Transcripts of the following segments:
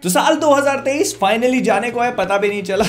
तो साल 2023 फाइनली जाने को है, पता भी नहीं चला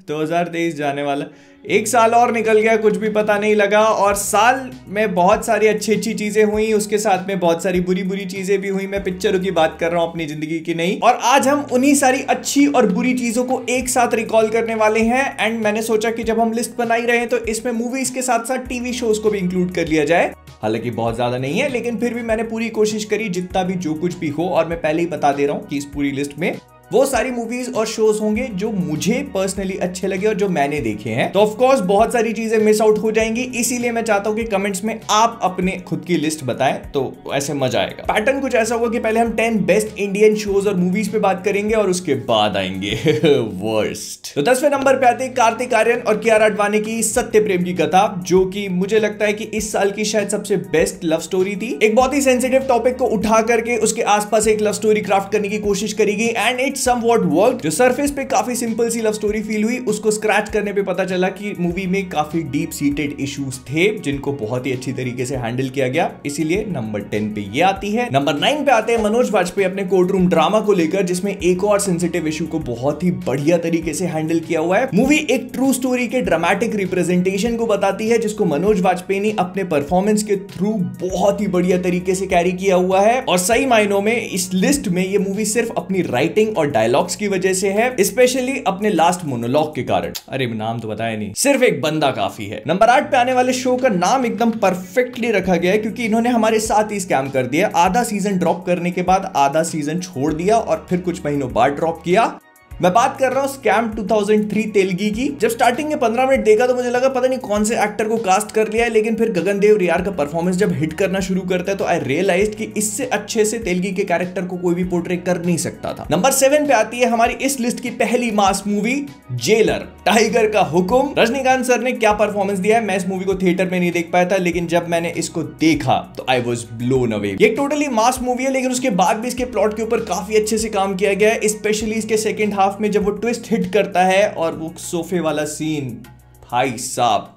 2023 जाने वाला, एक साल और निकल गया, कुछ भी पता नहीं लगा। और साल में बहुत सारी अच्छी अच्छी चीजें हुई, उसके साथ में बहुत सारी बुरी बुरी चीजें भी हुई। मैं पिक्चरों की बात कर रहा हूं, अपनी जिंदगी की नहीं। और आज हम उन्हीं सारी अच्छी और बुरी चीजों को एक साथ रिकॉल करने वाले हैं। एंड मैंने सोचा कि जब हम लिस्ट बना ही रहे हैं तो इसमें मूवीज के साथ साथ टीवी शोज को भी इंक्लूड कर लिया जाए। हालांकि बहुत ज्यादा नहीं है, लेकिन फिर भी मैंने पूरी कोशिश करी जितना भी जो कुछ भी हो। और मैं पहले ही बता दे रहा हूं कि इस पूरी लिस्ट में वो सारी मूवीज और शोज होंगे जो मुझे पर्सनली अच्छे लगे और जो मैंने देखे हैं। तो ऑफ कोर्स बहुत सारी चीजें मिस आउट हो जाएंगी, इसीलिए मैं चाहता हूं कि कमेंट्स में आप अपने खुद की लिस्ट बताएं, तो ऐसे मजा आएगा। पैटर्न कुछ ऐसा होगा कि पहले हम 10 बेस्ट इंडियन शोज और मूवीज पे बात करेंगे और उसके बाद आएंगे वर्स्ट। तो 10वें नंबर पे आते कार्तिक आर्यन और कियारा आडवाणी की सत्य प्रेम की कथा, जो कि मुझे लगता है कि इस साल की शायद सबसे बेस्ट लव स्टोरी थी। एक बहुत ही सेंसिटिव टॉपिक को उठा करके उसके आसपास एक लव स्टोरी क्राफ्ट करने की कोशिश करी गई एंड इट समवॉट वर्कड। जो सरफेस पे काफी सिंपल सी लव स्टोरी फील हुई, उसको स्क्रैच करने पे पता चला कि मूवी में काफी डीप सीटेड इश्यूज थे जिनको बहुत ही अच्छी तरीके से हैंडल किया गया, इसीलिए नंबर 10 पे ये आती है। नंबर 9 पे आते हैं मनोज वाजपेयी अपने कोर्ट रूम ड्रामा को लेकर, जिसमें एक और सेंसिटिव इशू को बहुत ही बढ़िया तरीके से हैंडल किया हुआ है। मूवी एक ट्रू स्टोरी के ड्रामेटिक रिप्रेजेंटेशन को बताती है, जिसको मनोज वाजपेयी ने अपने परफॉर्मेंस के थ्रू बहुत ही बढ़िया तरीके से कैरी किया हुआ है। और सही मायनों में इस लिस्ट में ये मूवी सिर्फ अपनी राइटिंग और डायलॉग की वजह से है, स्पेशली अपने लास्ट मोनोलॉग के कारण। अरे नाम तो बताया नहीं, सिर्फ एक बंदा काफी है। नंबर 8 पे आने वाले शो का नाम एकदम परफेक्टली रखा गया है, क्योंकि इन्होंने हमारे साथ ही स्कैम कर दिया। आधा सीजन ड्रॉप करने के बाद आधा सीजन छोड़ दिया और फिर कुछ महीनों बाद ड्रॉप किया। मैं बात कर रहा हूं स्कैम 2003 तेलगी की। जब स्टार्टिंग में 15 मिनट देखा तो मुझे लगा पता नहीं कौन से एक्टर को कास्ट कर लिया है, लेकिन फिर गगनदेव रियार का परफॉर्मेंस जब हिट करना शुरू करता है तो आई रियलाइज्ड कि इससे अच्छे से तेलगी के कैरेक्टर को कोई भी पोर्ट्रे कर नहीं सकता था। नंबर 7 पे आती है हमारी इस लिस्ट की पहली मास मूवी जेलर, टाइगर का हुक्म। रजनीकांत सर ने क्या परफॉर्मेंस दिया है। मैं इस मूवी को थिएटर में नहीं देख पाया था, लेकिन जब मैंने इसको देखा तो आई वॉज ब्लोन अवे। ये टोटली मास मूवी है, लेकिन उसके बाद भी इसके प्लॉट के ऊपर काफी अच्छे से काम किया गया है, स्पेशली इसके सेकेंड हाफ में जब वो ट्विस्ट हिट करता है और वो सोफे वाला सीन, भाई साहब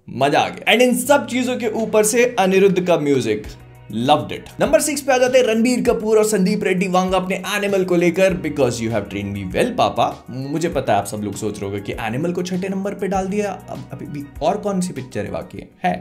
मजा आ गया। एंड इन सब चीजों के ऊपर से अनिरुद्ध का म्यूजिक, लव्ड इट। नंबर 6 पे आ जाते हैं रणबीर कपूर और संदीप रेड्डी वांगा अपने एनिमल को लेकर, because you have trained me well पापा। मुझे पता है आप सब लोग सोच रहे होंगे कि एनिमल को छठे नंबर पे डाल दिया, अब अभी भी और कौन सी पिक्चर है बाकी है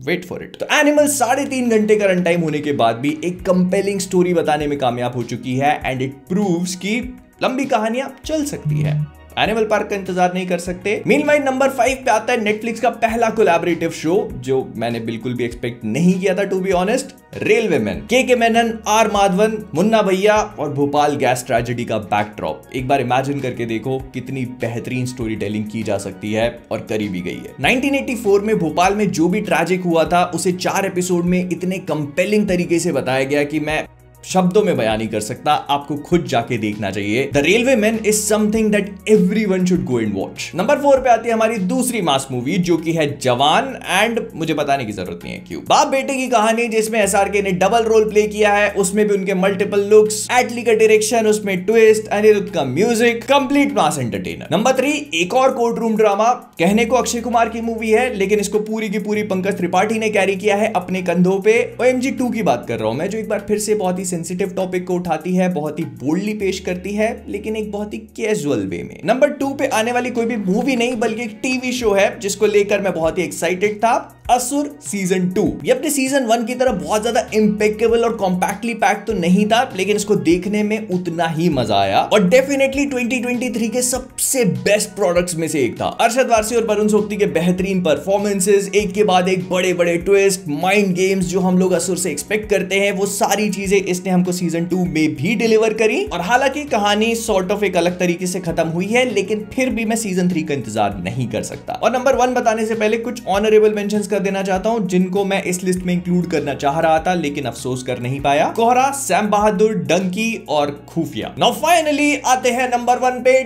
वेट फॉर इट। तो एनिमल 3.5 घंटे का रन टाइम होने के बाद भी एक कंपेलिंग स्टोरी बताने में कामयाब हो चुकी है एंड इट प्रूव्स कि लंबी कहानियां चल सकती है। एनिमल पार्क का इंतजार नहीं कर सकते। मीनवाइल नंबर 5 पे आता है नेटफ्लिक्स का पहला कोलैबोरेटिव शो, जो मैंने बिल्कुल भी एक्सपेक्ट नहीं किया था टू बी ऑनेस्ट। रेलवेमैन, के मेनन, आर माधवन, मुन्ना भैया और भोपाल गैस ट्रेजेडी का बैकड्रॉप। एक बार इमेजिन करके देखो कितनी बेहतरीन स्टोरी टेलिंग की जा सकती है, और करी भी गई है। 1984 में भोपाल में जो भी ट्रैजिक हुआ था उसे 4 एपिसोड में इतने कंपेलिंग तरीके से बताया गया कि मैं शब्दों में बयान नहीं कर सकता, आपको खुद जाके देखना चाहिए। The railwaymen is something that everyone should go and watch. Number 4 पे आती है हमारी दूसरी मास मूवी, जो कि है जवान, एंड मुझे बताने की जरूरत नहीं है क्यों। बाप बेटे की कहानी जिसमें एसआरके ने डबल रोल प्ले किया है, उसमें भी उनके मल्टीपल लुक्स, एटली का डायरेक्शन, उसमें ट्विस्ट, अनिरुद्ध का म्यूजिक, कंप्लीट मास एंटरटेनर। नंबर 3 एक और कोर्ट रूम ड्रामा, कहने को अक्षय कुमार की मूवी है, लेकिन इसको पूरी की पूरी पंकज त्रिपाठी ने कैरी किया है अपने कंधों पे। OMG 2 की बात कर रहा हूं मैं, जो एक बार फिर से बहुत ही सेंसिटिव टॉपिक को उठाती है, बहुत ही बोल्डली पेश करती है, लेकिन एक बहुत ही कैजुअल वे में। नंबर 2 पे आने वाली कोई भी मूवी नहीं बल्कि एक टीवी शो है, जिसको लेकर मैं बहुत ही एक्साइटेड था, असुर सीजन 2। ये अपने सीजन 1 की तरह बहुत ज्यादा इम्पेकेबल और कॉम्पैक्टली पैक्ड तो नहीं था, लेकिन इसको देखने में उतना ही मजा आया और डेफिनेटली 2023 के सबसे बेस्ट प्रोडक्ट्स में से एक था। अरशद वारसी और वरुण सोबती के बेहतरीन परफॉर्मेंसेस, एक के बाद एक बड़े बड़े ट्विस्ट, माइंड गेम्स जो हम लोग असुर से एक्सपेक्ट करते हैं, वो सारी चीजें इसने हमको सीजन 2 में भी डिलीवर करी। और हालांकि कहानी सॉर्ट ऑफ एक अलग तरीके से खत्म हुई है, लेकिन फिर भी मैं सीजन 3 का इंतजार नहीं कर सकता। और नंबर 1 बताने से पहले कुछ ऑनरेबल मेंशंस कर देना चाहता हूं, जिनको मैं इस लिस्ट में इंक्लूड करना चाह रहा था लेकिन अफसोस कर नहीं पाया। कोहरा, सैम बहादुर, डंकी और खुफिया। नाउ फाइनली आते हैं नंबर 1 पे।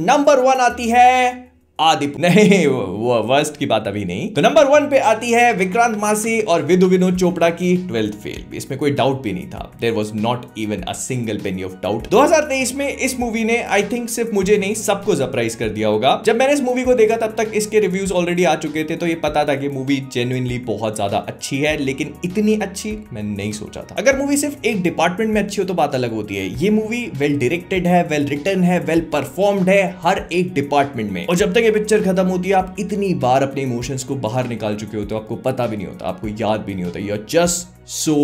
नंबर 1 आती है आदि नहीं, वो वर्स्ट की बात अभी नहीं। तो नंबर 1 पे आती है विक्रांत मासी और विधु विनोद चोपड़ा की 12th फेल। इसमें कोई डाउट भी नहीं था, there was not even a single penny of doubt. 2023 में इस मूवी ने आई थिंक सिर्फ मुझे नहीं सबको सरप्राइज कर दिया होगा। जब मैंने इस मूवी को देखा तब तक इसके रिव्यूज ऑलरेडी आ चुके थे, तो ये पता था कि मूवी जेन्युइनली बहुत ज्यादा अच्छी है, लेकिन इतनी अच्छी मैंने नहीं सोचा था। अगर मूवी सिर्फ एक डिपार्टमेंट में अच्छी हो तो बात अलग होती है। ये मूवी वेल डायरेक्टेड है, वेल रिटन है, वेल परफॉर्म्ड है हर एक डिपार्टमेंट में। और जब तक ये पिक्चर खत्म होती है आप इतनी बार अपने इमोशंस को बाहर निकाल चुके होते हो, आपको पता भी नहीं होता, आपको याद भी नहीं होता, you are just so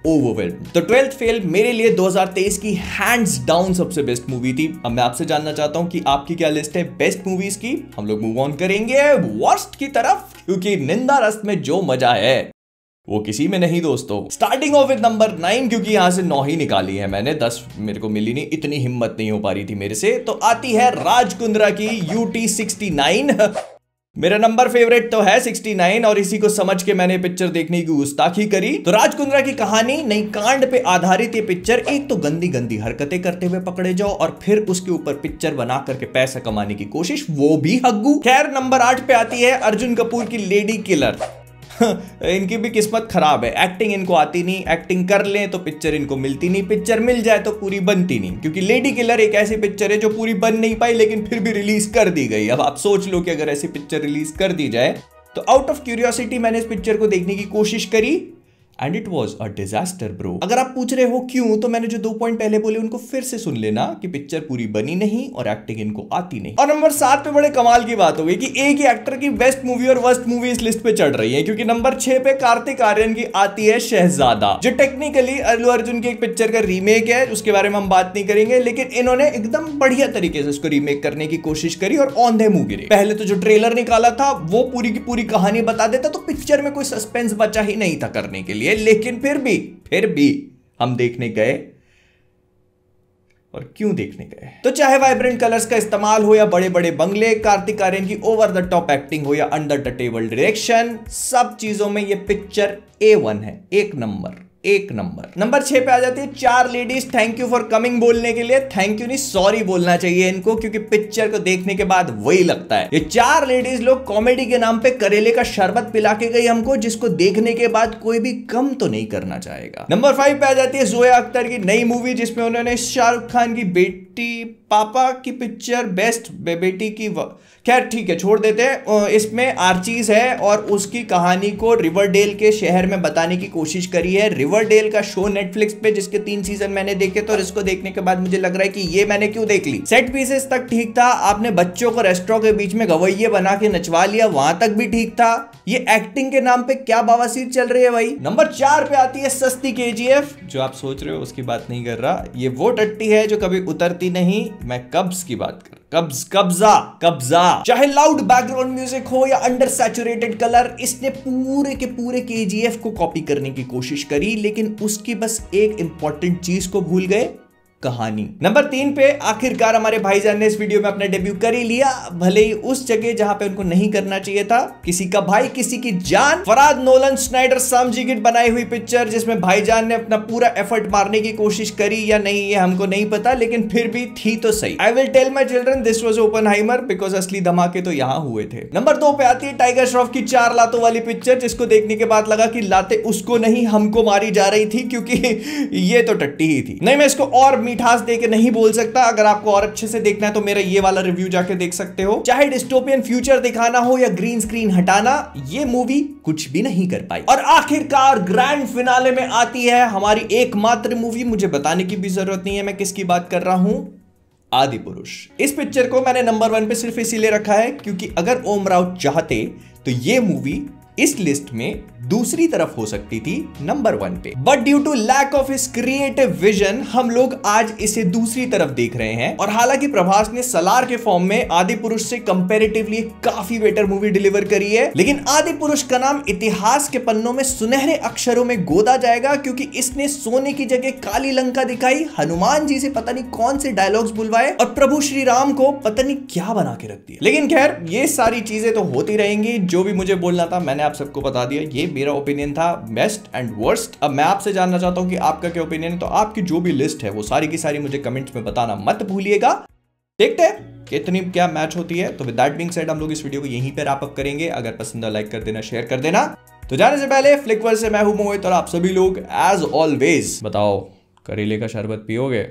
overwhelmed. तो 12th फेल मेरे लिए 2023 की हैंड्स डाउन सबसे बेस्ट मूवी थी। अब मैं आपसे जानना चाहता हूं कि आपकी क्या लिस्ट है बेस्ट मूवीज की। हम लोग मूव ऑन करेंगे वर्स्ट की तरफ, क्योंकि निंदा रस में जो मजा है वो किसी में नहीं दोस्तों। स्टार्टिंग ऑफ विद नंबर 9, क्योंकि यहां से 9 ही निकाली है मैंने, 10 मेरे को मिली नहीं, इतनी हिम्मत नहीं हो पा रही थी मेरे से। तो आती है राज कुंद्रा की UT 69। मेरा नंबर फेवरेट तो है 69 और इसी को समझ के मैंने पिक्चर देखने की गुस्ताखी करी। तो राज कुंद्रा की कहानी नई कांड पे आधारित ये पिक्चर, एक तो गंदी गंदी हरकतें करते हुए पकड़े जाओ और फिर उसके ऊपर पिक्चर बना करके पैसा कमाने की कोशिश, वो भी हग्गू। खैर नंबर 8 पे आती है अर्जुन कपूर की लेडी किलर। इनकी भी किस्मत खराब है, एक्टिंग इनको आती नहीं, एक्टिंग कर लें तो पिक्चर इनको मिलती नहीं, पिक्चर मिल जाए तो पूरी बनती नहीं। क्योंकि लेडी किलर एक ऐसी पिक्चर है जो पूरी बन नहीं पाई लेकिन फिर भी रिलीज कर दी गई। अब आप सोच लो कि अगर ऐसी पिक्चर रिलीज कर दी जाए तो आउट ऑफ क्यूरियोसिटी मैंने इस पिक्चर को देखने की कोशिश करी and it was a disaster bro. अगर आप पूछ रहे हो क्यों, तो मैंने जो 2 पॉइंट पहले बोले उनको फिर से सुन लेना कि पिक्चर पूरी बनी नहीं और एक्टिंग इनको आती नहीं। और नंबर 7 पे बड़े कमाल की बात हो गई कि एक ही एक्टर की बेस्ट मूवी और वर्स्ट मूवी इस लिस्ट पे चढ़ रही है, क्योंकि नंबर 6 पे कार्तिक आर्यन की आती है शहजादा, जो टेक्निकली अल्लू अर्जुन की एक पिक्चर का रीमेक है, उसके बारे में हम बात नहीं करेंगे, लेकिन इन्होंने एकदम बढ़िया तरीके से उसको रीमेक करने की कोशिश करी और ऑन द मुंह गिरे। पहले तो जो ट्रेलर निकाला था वो पूरी की पूरी कहानी बता देता, तो पिक्चर में कोई सस्पेंस बचा ही नहीं था करने के लिए, लेकिन फिर भी हम देखने गए। और क्यों देखने गए? तो चाहे वाइब्रेंट कलर्स का इस्तेमाल हो या बड़े बड़े बंगले, कार्तिक आर्यन की ओवर द टॉप एक्टिंग हो या अंडर द टेबल डायरेक्शन, सब चीजों में ये पिक्चर A1 है, एक नंबर। नंबर 6 पे आ जाती है 4 ladies thank you for coming बोलने के लिए। थैंक यू नहीं, सॉरी बोलना चाहिए इनको, क्योंकि पिक्चर को देखने के बाद वही लगता है। ये 4 लेडीज लोग कॉमेडी के नाम पे करेले का शरबत पिला के गई हमको, जिसको देखने के बाद कोई भी कम तो नहीं करना चाहेगा। नंबर 5 पे आ जाती है जोया अख्तर की नई मूवी, जिसमें उन्होंने शाहरुख खान की बेटी पापा की पिक्चर बेस्ट बेटी की, खैर ठीक है छोड़ देते हैं। इसमें आर्चीज है और उसकी कहानी को रिवरडेल के शहर में बताने की कोशिश करी है। रिवरडेल का शो नेटफ्लिक्स पे, जिसके 3 सीजन मैंने देखे, तो इसको देखने के बाद मुझे लग रहा है कि ये मैंने क्यों देख ली। सेट पीसेस तक ठीक था, आपने बच्चों को रेस्टोरेंट के बीच में गवैये बना के नचवा लिया, वहां तक भी ठीक था। ये एक्टिंग के नाम पे क्या बवासीर चल रही है भाई। नंबर 4 पे आती है सस्ती KGF, जो आप सोच रहे हो उसकी बात नहीं कर रहा। ये वो टट्टी है जो कभी उतरती नहीं, मैं कब्ज की बात कर, कब्जा। चाहे लाउड बैकग्राउंड म्यूजिक हो या अंडर सैचुरेटेड कलर, इसने पूरे के पूरे KGF को कॉपी करने की कोशिश करी, लेकिन उसकी बस एक इंपॉर्टेंट चीज को भूल गए, कहानी। नंबर 3 पे आखिरकार हमारे भाईजान ने इस वीडियो में अपना डेब्यू कर ही लिया, भले ही उस जगह जहां पे उनको नहीं करना चाहिए था। किसी का भाई किसी की जान, फराद नोलन स्नाइडर सामजीगिट बनाई हुई पिक्चर, जिसमें भाईजान ने अपना पूरा एफर्ट मारने की कोशिश करी या नहीं ये हमको नहीं पता, लेकिन फिर भी थी तो सही। I will tell my children this was Oppenheimer, because असली धमाके तो यहां हुए थे। नंबर 2 पे आती है टाइगर श्रॉफ की 4 लातों वाली पिक्चर, जिसको देखने के बाद लगा कि लाते उसको नहीं हमको मारी जा रही थी, क्योंकि ये तो टट्टी ही थी। नहीं, मैं इसको और मिठास दे के नहीं बोल सकता। अगर आपको और अच्छे से देखना है तो मेरा ये वाला रिव्यू जाके देख सकते हो। चाहे डिस्टोपियन फ्यूचर दिखाना हो या ग्रीन स्क्रीन हटाना, ये मूवी कुछ भी नहीं कर पाई। और आखिरकार ग्रैंड फिनाले में आती है हमारी एकमात्र मूवी, मुझे बताने की भी जरूरत नहीं है मैं किसकी बात कर रहा हूं, आदि पुरुष। इस पिक्चर को मैंने नंबर 1 पे सिर्फ इसीलिए रखा है क्योंकि अगर ओम राव चाहते तो ये मूवी इस लिस्ट में दूसरी तरफ हो सकती थी नंबर 1 पे, but due to lack of his creative vision हम लोग आज इसे दूसरी तरफ देख रहे हैं। और हालांकि प्रभास ने सलार के फॉर्म में आदि पुरुष से कंपैरेटिवली काफी बेटर मूवी डिलीवर करी है, लेकिन आदि पुरुष का नाम इतिहास के पन्नों में सुनहरे अक्षरों में गोदा जाएगा, क्योंकि इसने सोने की जगह काली लंका दिखाई, हनुमान जी से पता नहीं कौन से डायलॉग्स बुलवाए और प्रभु श्री राम को पता नहीं क्या बना के रख दिया। लेकिन खैर ये सारी चीजें तो होती रहेंगी, जो भी मुझे बोलना था मैंने आप सबको बता दिया। ये मेरा ओपिनियन था बेस्ट एंड वर्स्ट। अब मैं आपसे जानना चाहता हूं कि आपका क्या ओपिनियन है, तो आपकी जो भी लिस्ट है वो सारी की सारी मुझे कमेंट्स में बताना मत भूलिएगा। देखते हैं कितनी क्या मैच होती है। तो विद दैट बीइंग सेड हम लोग इस वीडियो को यहीं पे रैप अप करेंगे। अगर पसंद है लाइक कर देना, शेयर कर देना। तो जाने से पहले फ्लिकवर्ड से मैं हूं मोहित और आप सभी लोग एज ऑलवेज बताओ करेले का शरबत पियोगे?